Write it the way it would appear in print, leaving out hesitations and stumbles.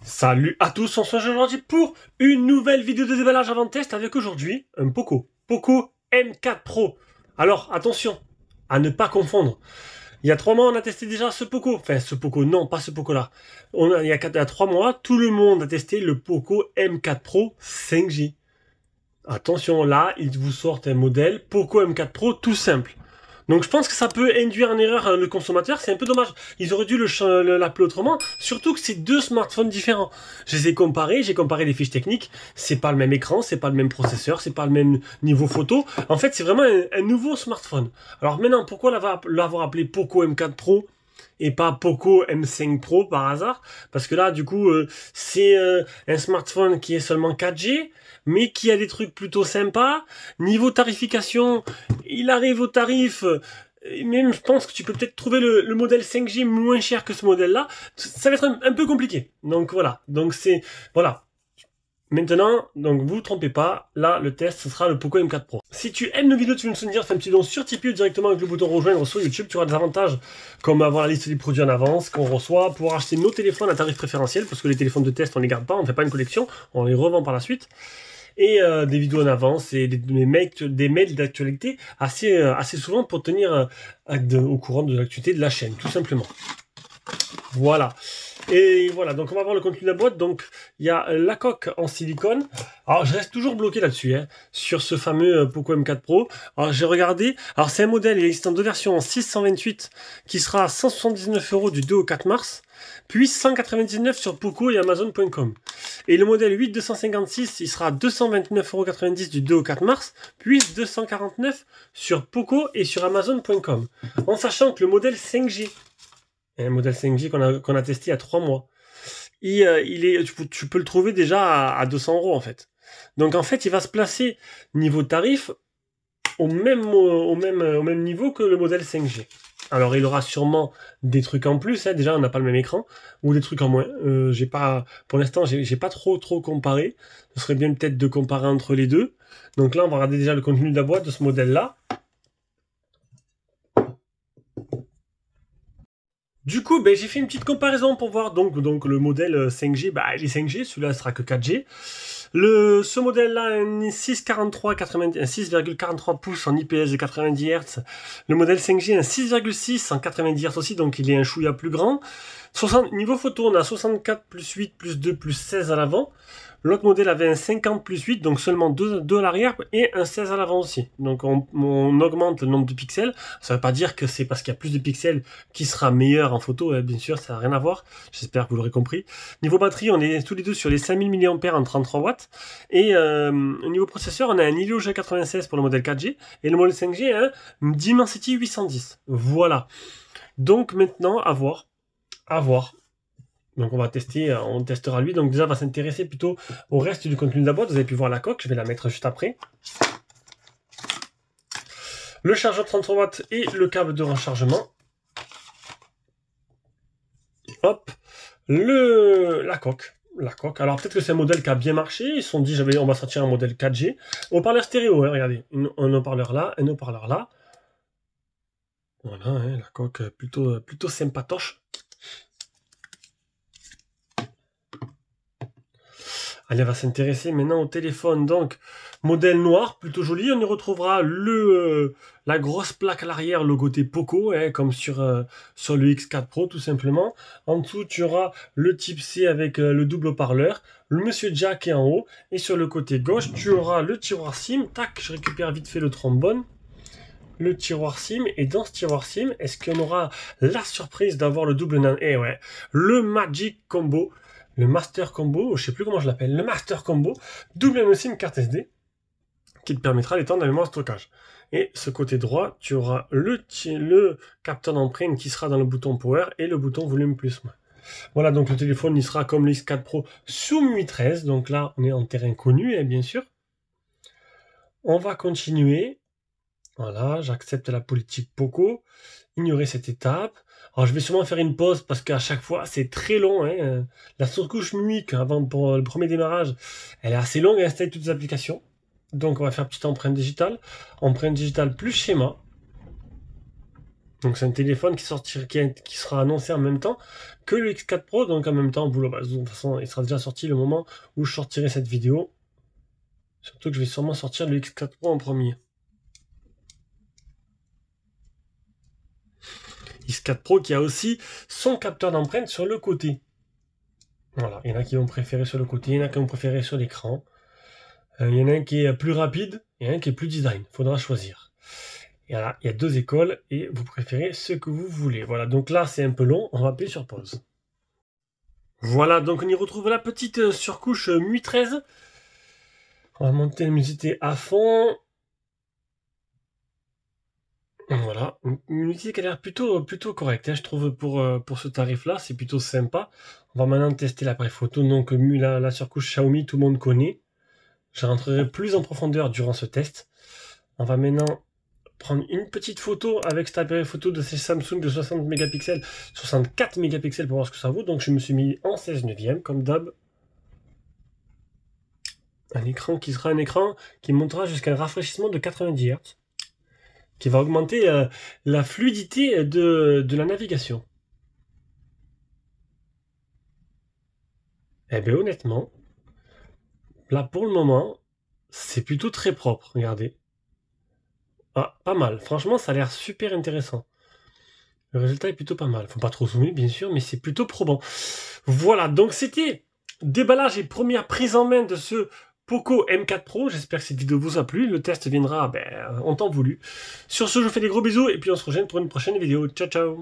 Salut à tous, on se retrouve aujourd'hui pour une nouvelle vidéo de déballage avant test avec aujourd'hui un Poco M4 Pro. Alors attention à ne pas confondre. Il y a 3 mois on a testé déjà ce Poco, enfin ce Poco, non pas ce Poco là. Il y a 3 mois tout le monde a testé le Poco M4 Pro 5G. Attention là, ils vous sortent un modèle Poco M4 Pro tout simple. Donc je pense que ça peut induire en erreur le consommateur, c'est un peu dommage. Ils auraient dû l'appeler autrement, surtout que c'est deux smartphones différents. Je les ai comparés, j'ai comparé les fiches techniques, c'est pas le même écran, c'est pas le même processeur, c'est pas le même niveau photo. En fait, c'est vraiment un nouveau smartphone. Alors maintenant, pourquoi l'avoir appelé Poco M4 Pro et pas Poco M5 Pro par hasard? Parce que là, du coup, c'est un smartphone qui est seulement 4G, mais qui a des trucs plutôt sympas. Niveau tarification, il arrive au tarif, même je pense que tu peux peut-être trouver le modèle 5G moins cher que ce modèle-là. Ça va être un peu compliqué. Donc voilà. Donc c'est voilà. Maintenant, donc vous trompez pas, là le test ce sera le Poco M4 Pro. Si tu aimes nos vidéos, tu veux nous soutenir, fais un petit don sur Tipeee ou directement avec le bouton rejoindre sur YouTube, tu auras des avantages comme avoir la liste des produits en avance qu'on reçoit, pouvoir acheter nos téléphones à tarif préférentiel, parce que les téléphones de test on les garde pas, on fait pas une collection, on les revend par la suite. Et des vidéos en avance et des mails d'actualité assez souvent pour tenir au courant de l'actualité de la chaîne, tout simplement. Voilà. Et voilà, donc on va voir le contenu de la boîte. Donc il y a la coque en silicone. Alors je reste toujours bloqué là-dessus, sur ce fameux Poco M4 Pro. Alors j'ai regardé. Alors c'est un modèle, il existe en deux versions, en 628 qui sera à 179 € du 2 au 4 mars, puis 199 sur Poco et Amazon.com. Et le modèle 8256, il sera à 229,90 € du 2 au 4 mars, puis 249 sur Poco et sur Amazon.com. En sachant que le modèle 5G, un modèle 5G qu'on a testé il y a 3 mois. Tu peux le trouver déjà à 200 € en fait. Donc en fait, il va se placer niveau tarif au même niveau que le modèle 5G. Alors il aura sûrement des trucs en plus, déjà on n'a pas le même écran, ou des trucs en moins. Pour l'instant, j'ai pas trop comparé. Ce serait bien peut-être de comparer entre les deux. Donc là, on va regarder déjà le contenu de la boîte de ce modèle-là. Du coup, j'ai fait une petite comparaison pour voir donc le modèle 5G, il est 5G, celui-là sera que 4G. Ce modèle-là, un 6,43 pouces en IPS de 90 Hz. Le modèle 5G, un 6,6 en 90 Hz aussi, donc il est un chouïa plus grand. Niveau photo, on a 64 plus 8 plus 2 plus 16 à l'avant. L'autre modèle avait un 50 plus 8, donc seulement 2 à l'arrière, et un 16 à l'avant aussi. Donc on augmente le nombre de pixels. Ça ne veut pas dire que c'est parce qu'il y a plus de pixels qui sera meilleur en photo, bien sûr, ça n'a rien à voir. J'espère que vous l'aurez compris. Niveau batterie, on est tous les deux sur les 5000 mAh en 33 watts. Et au niveau processeur, on a un Helio G96 pour le modèle 4G, et le modèle 5G a un Dimensity 810. Voilà. Donc maintenant, à voir. Donc on va tester, on testera lui. Donc déjà, on va s'intéresser plutôt au reste du contenu de la boîte. Vous avez pu voir la coque, je vais la mettre juste après. Le chargeur 33 watts et le câble de rechargement. Hop, la coque. Alors peut-être que c'est un modèle qui a bien marché. Ils se sont dit, on va sortir un modèle 4G. Haut-parleur stéréo, regardez. Un haut-parleur là, un haut-parleur là. Voilà, la coque plutôt sympatoche. Allez, on va s'intéresser maintenant au téléphone. Donc, modèle noir, plutôt joli. On y retrouvera la grosse plaque à l'arrière, le côté Poco, comme sur le X4 Pro, tout simplement. En dessous, tu auras le type C avec le double haut-parleur. Le monsieur jack est en haut. Et sur le côté gauche, tu auras le tiroir SIM. Tac, je récupère vite fait le trombone. Le tiroir SIM. Et dans ce tiroir SIM, est-ce qu'on aura la surprise d'avoir le double nan? Eh ouais, le Magic Combo. Le Master Combo, je sais plus comment je l'appelle, le Master Combo, double SIM carte SD, qui te permettra d'étendre la mémoire de stockage. Et ce côté droit, tu auras le capteur d'empreinte qui sera dans le bouton Power et le bouton Volume plus moins. Voilà, donc le téléphone, il sera comme le X4 Pro sous MUI 13, donc là, on est en terrain connu, bien sûr. On va continuer. Voilà, j'accepte la politique Poco. Ignorer cette étape. Alors je vais sûrement faire une pause parce qu'à chaque fois c'est très long. Hein. La surcouche Muic avant pour le premier démarrage, elle est assez longue à installer toutes les applications. Donc on va faire petite empreinte digitale plus schéma. Donc c'est un téléphone qui sera annoncé en même temps que le X4 Pro, donc en même temps, de toute façon il sera déjà sorti le moment où je sortirai cette vidéo. Surtout que je vais sûrement sortir le X4 Pro en premier. X4 Pro qui a aussi son capteur d'empreinte sur le côté. Voilà, il y en a qui vont préférer sur le côté, il y en a qui vont préférer sur l'écran. Il y en a un qui est plus rapide et un qui est plus design. Il faudra choisir. Et voilà, il y a deux écoles et vous préférez ce que vous voulez. Voilà, donc là c'est un peu long, on va appuyer sur pause. Voilà, donc on y retrouve la petite surcouche MUI 13. On va monter la luminosité à fond. Voilà, une musique qui a l'air plutôt correcte, hein, je trouve, pour ce tarif-là, c'est plutôt sympa. On va maintenant tester l'appareil photo, donc la surcouche Xiaomi, tout le monde connaît. Je rentrerai plus en profondeur durant ce test. On va maintenant prendre une petite photo avec cet appareil photo de ces Samsung de 60 mégapixels, 64 mégapixels pour voir ce que ça vaut. Donc je me suis mis en 16 neuvième, comme d'hab. Un écran qui sera un écran qui montera jusqu'à un rafraîchissement de 90 Hz. Qui va augmenter la fluidité de la navigation. Eh bien honnêtement, là pour le moment, c'est plutôt très propre, regardez. Ah, pas mal, franchement ça a l'air super intéressant. Le résultat est plutôt pas mal, faut pas trop zoomer bien sûr, mais c'est plutôt probant. Voilà, donc c'était déballage et première prise en main de ce Poco M4 Pro. J'espère que cette vidéo vous a plu, le test viendra en temps voulu. Sur ce, je vous fais des gros bisous et puis on se rejoint pour une prochaine vidéo. Ciao ciao.